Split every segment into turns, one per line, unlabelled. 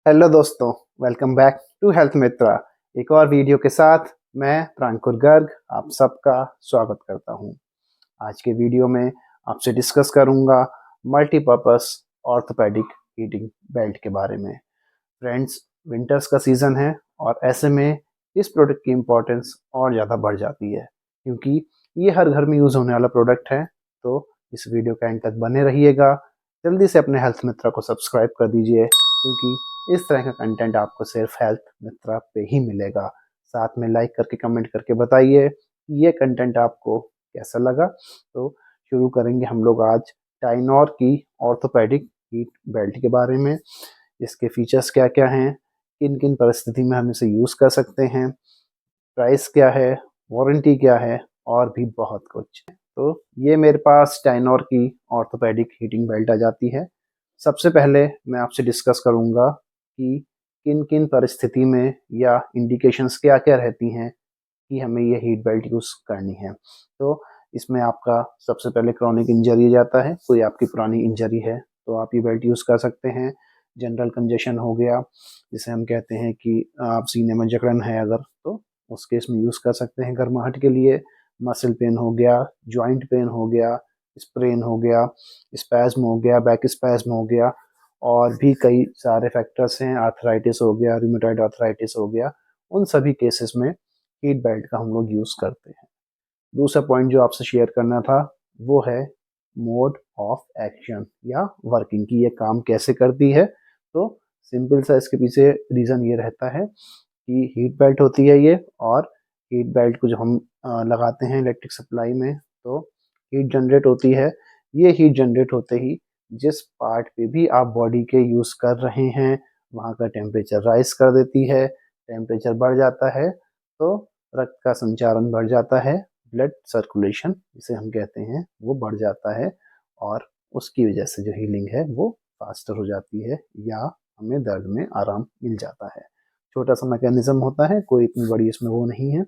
Hello दोस्तों, welcome back to health मित्रा। एक और वीडियो के साथ मैं प्रांकुर गर्ग आप सबका स्वागत करता हूं। आज के वीडियो में आपसे डिस्कस करूंगा मल्टीपर्पस ऑर्थोपेडिक हीटिंग बेल्ट के बारे में। फ्रेंड्स, विंटर्स का सीज़न है और ऐसे में इस प्रोडक्ट की इम्पोर्टेंस और ज़्यादा बढ़ जाती है क्योंकि ये हर घर में यूज़ होने वाला प्रोडक्ट है। तो इस वीडियो का एंड तक बने रहिएगा। जल्दी से अपने हेल्थ मित्रा को सब्सक्राइब कर दीजिए क्योंकि इस तरह का कंटेंट आपको सिर्फ हेल्थ मित्रा पे ही मिलेगा। साथ में लाइक करके कमेंट करके बताइए कि ये कंटेंट आपको कैसा लगा। तो शुरू करेंगे हम लोग आज टाइनॉर की ऑर्थोपेडिक हीट बेल्ट के बारे में। इसके फीचर्स क्या क्या हैं, किन किन परिस्थिति में हम इसे यूज़ कर सकते हैं, प्राइस क्या है, वारंटी क्या है और भी बहुत कुछ। तो ये मेरे पास टाइनॉर की ऑर्थोपेडिक हीटिंग बेल्ट आ जाती है। सबसे पहले मैं आपसे डिस्कस करूंगा कि किन किन परिस्थिति में या इंडिकेशंस क्या क्या रहती हैं कि हमें ये हीट बेल्ट यूज़ करनी है। तो इसमें आपका सबसे पहले क्रॉनिक इंजरी जाता है, कोई आपकी पुरानी इंजरी है तो आप ये बेल्ट यूज़ कर सकते हैं। जनरल कंजेशन हो गया, जिसे हम कहते हैं कि आप सीने में जकड़न है अगर, तो उस केस में यूज़ कर सकते हैं गर्माहट के लिए। मसल पेन हो गया, जॉइंट पेन हो गया, स्प्रेन हो गया, स्पैज्म हो गया, बैक स्पैज्म हो गया, और भी कई सारे फैक्टर्स हैं। आर्थराइटिस हो गया, रूमेटॉइड आर्थराइटिस हो गया, उन सभी केसेस में हीट बेल्ट का हम लोग यूज़ करते हैं। दूसरा पॉइंट जो आपसे शेयर करना था वो है मोड ऑफ एक्शन या वर्किंग, की ये काम कैसे करती है। तो सिंपल सा इसके पीछे रीज़न ये रहता है कि हीट बेल्ट होती है ये, और हीट बेल्ट को जब हम लगाते हैं इलेक्ट्रिक सप्लाई में तो हीट जनरेट होती है। ये हीट जनरेट होते ही जिस पार्ट पे भी आप बॉडी के यूज़ कर रहे हैं वहाँ का टेम्परेचर राइज कर देती है। टेम्परेचर बढ़ जाता है तो रक्त का संचारण बढ़ जाता है, ब्लड सर्कुलेशन जिसे हम कहते हैं वो बढ़ जाता है, और उसकी वजह से जो हीलिंग है वो फास्टर हो जाती है या हमें दर्द में आराम मिल जाता है। छोटा सा मैकेनिज्म होता है, कोई इतनी बड़ी इसमें वो नहीं है।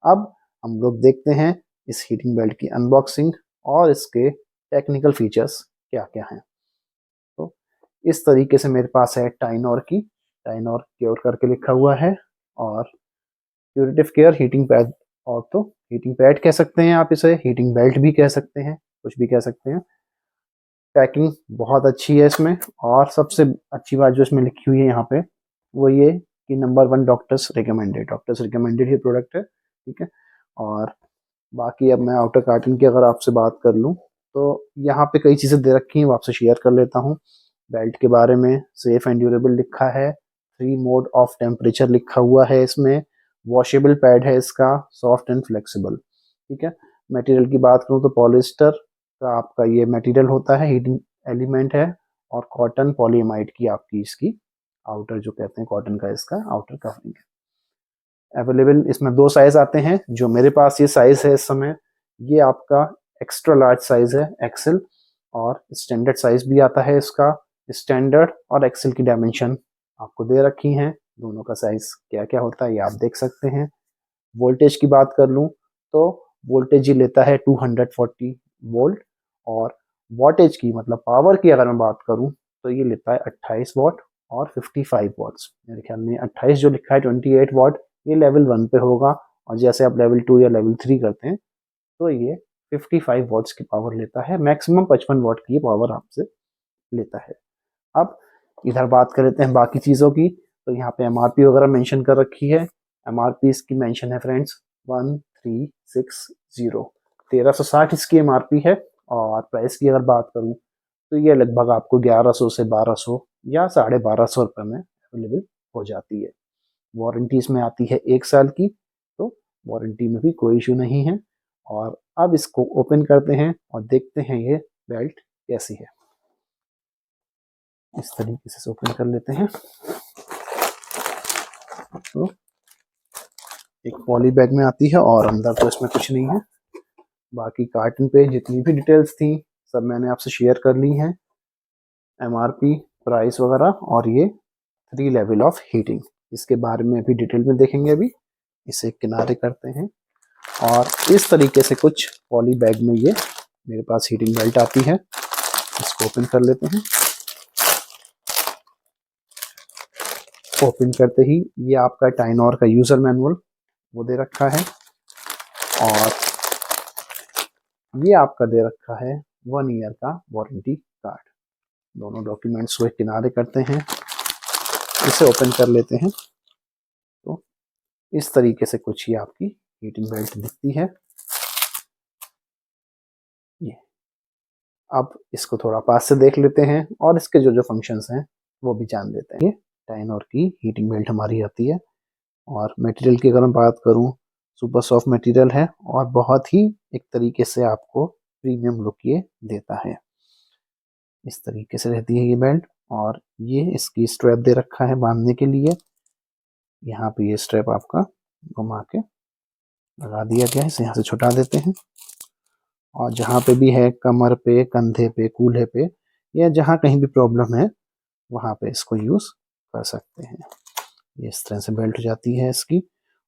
अब हम लोग देखते हैं इस हीटिंग बेल्ट की अनबॉक्सिंग और इसके टेक्निकल फीचर्स क्या क्या हैं। तो इस तरीके से मेरे पास है टाइनॉर की, टाइनॉर क्योर करके लिखा हुआ है, और क्यूरेटिव केयर हीटिंग पैड, और तो हीटिंग पैड कह सकते हैं आप इसे, हीटिंग बेल्ट भी कह सकते हैं, कुछ भी कह सकते हैं। पैकिंग बहुत अच्छी है इसमें, और सबसे अच्छी बात जो इसमें लिखी हुई है यहाँ पे वो ये कि नंबर 1 डॉक्टर्स रिकमेंडेड ही प्रोडक्ट है, ठीक है। और बाकी अब मैं आउटर कार्टन की अगर आपसे बात कर लूँ तो यहाँ पे कई चीज़ें दे रखी हैं, वो आपसे शेयर कर लेता हूँ। बेल्ट के बारे में सेफ एंड ड्यूरेबल लिखा है, 3 मोड ऑफ टेम्परेचर लिखा हुआ है इसमें, वॉशेबल पैड है इसका, सॉफ्ट एंड फ्लेक्सिबल, ठीक है। मटेरियल की बात करूँ तो पॉलिस्टर का आपका ये मटेरियल होता है, हीटिंग एलिमेंट है, और कॉटन पॉलीएमाइड की आपकी इसकी आउटर जो कहते हैं कॉटन का इसका आउटर कवरिंग है। अवेलेबल इसमें 2 साइज आते हैं, जो मेरे पास ये साइज है इस समय ये आपका एक्स्ट्रा लार्ज साइज है एक्सेल, और स्टैंडर्ड साइज भी आता है इसका। स्टैंडर्ड और एक्सेल की डायमेंशन आपको दे रखी हैं, दोनों का साइज क्या क्या होता है ये आप देख सकते हैं। वोल्टेज की बात कर लूँ तो वोल्टेज ये लेता है 240 वोल्ट, और वॉटेज की मतलब पावर की अगर मैं बात करूँ तो ये लेता है 28 वॉट और 55 वॉट्स। मेरे ख्याल में 28 जो लिखा है 28 वॉट ये लेवल 1 पे होगा, और जैसे आप लेवल 2 या लेवल 3 करते हैं तो ये 55 वॉट्स की पावर लेता है। मैक्सिमम 55 वॉट की पावर आपसे लेता है। अब इधर बात कर लेते हैं बाकी चीज़ों की। तो यहाँ पे एमआरपी वगैरह मेंशन कर रखी है। एमआरपी इसकी मेंशन है फ्रेंड्स 1360, 1360 इसकी एमआरपी है। और प्राइस की अगर बात करूँ तो ये लगभग आपको 1100 से 1200 या 1250 रुपये में अवेलेबल हो जाती है। वारंटी इसमें आती है 1 साल की, तो वारंटी में भी कोई इशू नहीं है। और अब इसको ओपन करते हैं और देखते हैं ये बेल्ट कैसी है। इस तरीके से ओपन कर लेते हैं। तो एक पॉली बैग में आती है और अंदर तो इसमें कुछ नहीं है। बाकी कार्टन पे जितनी भी डिटेल्स थी सब मैंने आपसे शेयर कर ली हैं, एमआरपी, प्राइस वगैरह, और ये 3 लेवल ऑफ हीटिंग, इसके बारे में भी डिटेल में देखेंगे। अभी इसे किनारे करते हैं, और इस तरीके से कुछ पॉली बैग में ये मेरे पास हीटिंग बेल्ट आती है। इसको ओपन कर लेते हैं। ओपन करते ही ये आपका टाइनोर का यूज़र मैनुअल वो दे रखा है, और ये आपका दे रखा है 1 ईयर का वारंटी कार्ड। दोनों डॉक्यूमेंट्स को किनारे करते हैं, इसे ओपन कर लेते हैं। तो इस तरीके से कुछ ही आपकी हीटिंग बेल्ट दिखती है। ये अब इसको थोड़ा पास से देख लेते हैं और इसके जो जो फंक्शंस हैं वो भी जान लेते हैं। ये टाइनोर की हीटिंग बेल्ट हमारी आती है, और मटेरियल की अगर मैं बात करूं, सुपर सॉफ्ट मटेरियल है और बहुत ही एक तरीके से आपको प्रीमियम लुक ये देता है। इस तरीके से रहती है ये बेल्ट, और ये इसकी स्ट्रैप दे रखा है बांधने के लिए। यहाँ पे ये स्ट्रैप आपका घुमा के लगा दिया गया है, इसे यहाँ से छुटा देते हैं। और जहाँ पे भी है, कमर पे, कंधे पे, कूल्हे पे, या जहाँ कहीं भी प्रॉब्लम है वहाँ पे इसको यूज़ कर सकते हैं। ये इस तरह से बेल्ट हो जाती है इसकी।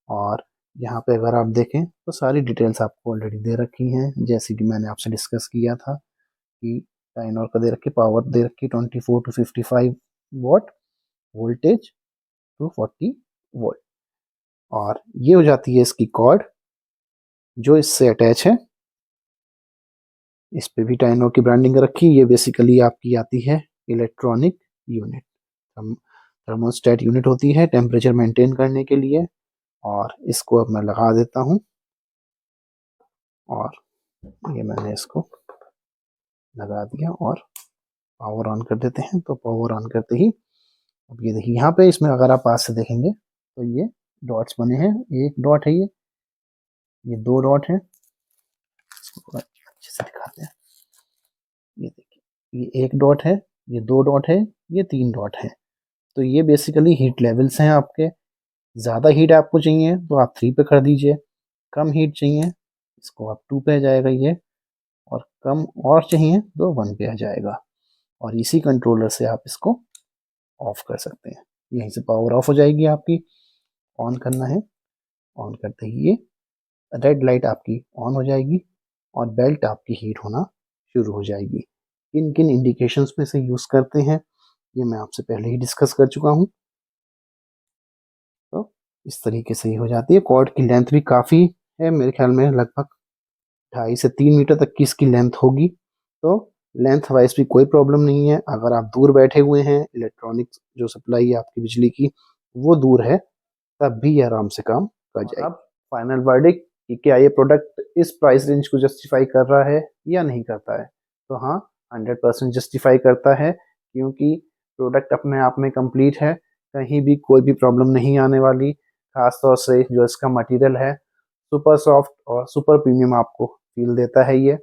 और यहाँ पे अगर आप देखें तो सारी डिटेल्स आपको ऑलरेडी दे रखी हैं, जैसे कि मैंने आपसे डिस्कस किया था कि टाइनोर का दे रखी, पावर दे रखी 24 to 55 watt, voltage to 40 volt. और ये हो जाती है इसकी कॉर्ड जो इससे अटैच है। इस पे भी टाइनोर की ब्रांडिंग रखी। ये बेसिकली आपकी आती है इलेक्ट्रॉनिक यूनिट, थर्मोस्टेट यूनिट होती है टेम्परेचर मेंटेन करने के लिए। और इसको अब मैं लगा देता हूँ, और ये मैंने इसको लगा दिया, और पावर ऑन कर देते हैं। तो पावर ऑन करते ही अब ये देखिए, यहाँ पे इसमें अगर आप पास से देखेंगे तो ये डॉट्स बने हैं। एक डॉट है, ये 2 डॉट है। इसको अच्छे से दिखाते हैं। ये देखिए, ये 1 डॉट है, ये 2 डॉट है, ये 3 डॉट है। तो ये बेसिकली हीट लेवल्स हैं आपके। ज़्यादा हीट आपको चाहिए तो आप 3 पे कर दीजिए, कम हीट चाहिए इसको आप 2 पे आ जाएगा ये, और कम और चाहिए तो 1 पे आ जाएगा। और इसी कंट्रोलर से आप इसको ऑफ कर सकते हैं। यहीं से पावर ऑफ हो जाएगी आपकी। ऑन करना है, ऑन करते ही ये रेड लाइट आपकी ऑन हो जाएगी और बेल्ट आपकी हीट होना शुरू हो जाएगी। किन किन इंडिकेशंस में से यूज़ करते हैं ये मैं आपसे पहले ही डिस्कस कर चुका हूँ। तो इस तरीके से ही हो जाती है। कॉर्ड की लेंथ भी काफ़ी है, मेरे ख्याल में लगभग 2.5 से 3 मीटर तक की इसकी लेंथ होगी। तो लेंथ वाइज भी कोई प्रॉब्लम नहीं है। अगर आप दूर बैठे हुए हैं, इलेक्ट्रॉनिक्स जो सप्लाई है आपकी बिजली की वो दूर है, तब भी ये आराम से काम कर जाएगी। अब फाइनल वर्डिक्ट कि क्या ये प्रोडक्ट इस प्राइस रेंज को जस्टिफाई कर रहा है या नहीं करता है। तो हाँ, 100% जस्टिफाई करता है, क्योंकि प्रोडक्ट अपने आप में कंप्लीट है। कहीं भी कोई भी प्रॉब्लम नहीं आने वाली। खासतौर से जो इसका मटेरियल है, सुपर सॉफ्ट और सुपर प्रीमियम आपको फील देता है ये।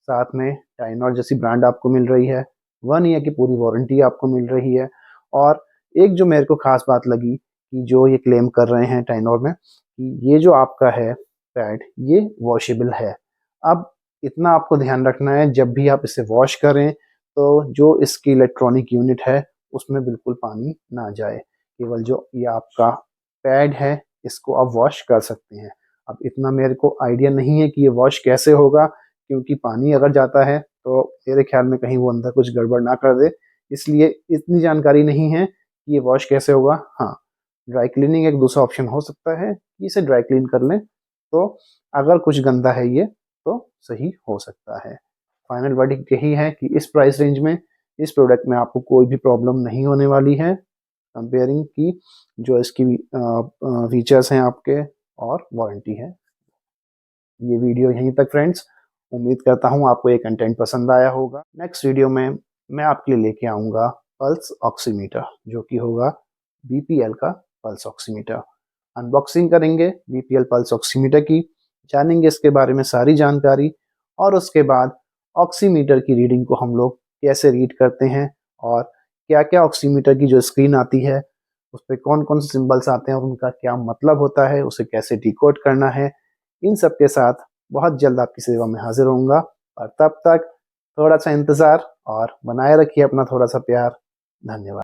साथ में टाइनोर जैसी ब्रांड आपको मिल रही है, 1 ईयर की पूरी वारंटी आपको मिल रही है। और एक जो मेरे को खास बात लगी कि जो ये क्लेम कर रहे हैं टाइनोर में कि ये जो आपका है पैड, ये वॉशेबल है। अब इतना आपको ध्यान रखना है, जब भी आप इसे वॉश करें तो जो इसकी इलेक्ट्रॉनिक यूनिट है उसमें बिल्कुल पानी ना जाए। केवल जो ये आपका पैड है इसको आप वॉश कर सकते हैं। अब इतना मेरे को आइडिया नहीं है कि ये वॉश कैसे होगा, क्योंकि पानी अगर जाता है तो मेरे ख्याल में कहीं वो अंदर कुछ गड़बड़ ना कर दे, इसलिए इतनी जानकारी नहीं है कि ये वॉश कैसे होगा। हाँ, ड्राई क्लीनिंग एक दूसरा ऑप्शन हो सकता है कि इसे ड्राई क्लीन कर लें, तो अगर कुछ गंदा है ये तो सही हो सकता है। फाइनल वर्डिक्ट यही है कि इस प्राइस रेंज में इस प्रोडक्ट में आपको कोई भी प्रॉब्लम नहीं होने वाली है, कंपेयरिंग की जो इसकी फीचर्स हैं आपके और वारंटी है। ये वीडियो यहीं तक फ्रेंड्स। उम्मीद करता हूँ आपको ये कंटेंट पसंद आया होगा। नेक्स्ट वीडियो में मैं आपके लिए लेके आऊँगा पल्स ऑक्सीमीटर, जो कि होगा बीपीएल का पल्स ऑक्सीमीटर। अनबॉक्सिंग करेंगे बीपीएल पल्स ऑक्सीमीटर की, जानेंगे इसके बारे में सारी जानकारी, और उसके बाद ऑक्सीमीटर की रीडिंग को हम लोग कैसे रीड करते हैं, और क्या क्या ऑक्सीमीटर की जो स्क्रीन आती है उस पर कौन कौन से सिंबल्स आते हैं और उनका क्या मतलब होता है, उसे कैसे डिकोड करना है। इन सब के साथ बहुत जल्द आपकी सेवा में हाजिर होऊंगा। और तब तक थोड़ा सा इंतज़ार और बनाए रखिए अपना थोड़ा सा प्यार। धन्यवाद।